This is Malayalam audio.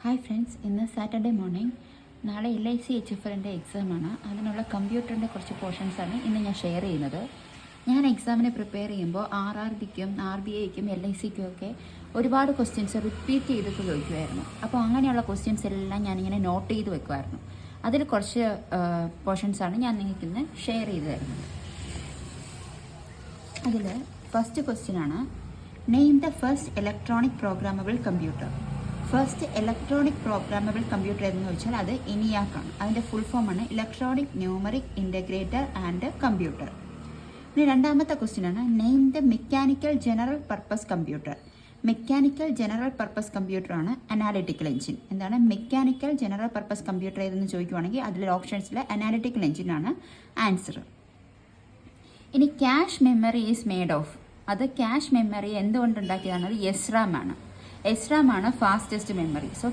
ഹായ് ഫ്രണ്ട്സ്, ഇന്ന് സാറ്റർഡേ മോർണിംഗ്. നാളെ LIC-HFLൻ്റെ എക്സാമാണ്. അതിനുള്ള കമ്പ്യൂട്ടറിൻ്റെ കുറച്ച് പോർഷൻസാണ് ഇന്ന് ഞാൻ ഷെയർ ചെയ്യുന്നത്. ഞാൻ എക്സാമിന് പ്രിപ്പയർ ചെയ്യുമ്പോൾ RRBക്കും RBIക്കും LICക്കും ഒക്കെ ഒരുപാട് ക്വസ്റ്റ്യൻസ് റിപ്പീറ്റ് ചെയ്തിട്ട് ചോദിക്കുമായിരുന്നു. അപ്പോൾ അങ്ങനെയുള്ള ക്വസ്റ്റ്യൻസ് എല്ലാം ഞാനിങ്ങനെ നോട്ട് ചെയ്ത് വെക്കുമായിരുന്നു. അതിൽ കുറച്ച് പോർഷൻസാണ് ഞാൻ നിങ്ങൾക്ക് ഇന്ന് ഷെയർ ചെയ്ത് തരുന്നത്. അതിൽ ഫസ്റ്റ് ക്വസ്റ്റ്യനാണ്, name the first electronic programmable computer. First electronic programmable computer എന്ന് വെച്ചാൽ അത് ENIAC ആണ്. അതിൻ്റെ ഫുൾ ഫോമാണ് electronic numeric integrator and computer. ഇനി രണ്ടാമത്തെ ക്വസ്റ്റ്യനാണ്, name the mechanical general purpose computer. Mechanical general purpose കമ്പ്യൂട്ടറാണ് അനാലിറ്റിക്കൽ എഞ്ചിൻ. എന്താണ് മെക്കാനിക്കൽ ജനറൽ പർപ്പസ് കമ്പ്യൂട്ടർ ഏതെന്ന് ചോദിക്കുവാണെങ്കിൽ അതിലെ ഓപ്ഷൻസിൽ അനാലിറ്റിക്കൽ എഞ്ചിനാണ് ആൻസർ. ഇനി cache memory is made of. അത് ക്യാഷ് മെമ്മറി എന്തുകൊണ്ടുണ്ടാക്കിയതാണ്? അത് SRAM ആണ്. SRAM ആണ് ഫാസ്റ്റസ്റ്റ് മെമ്മറി. സോ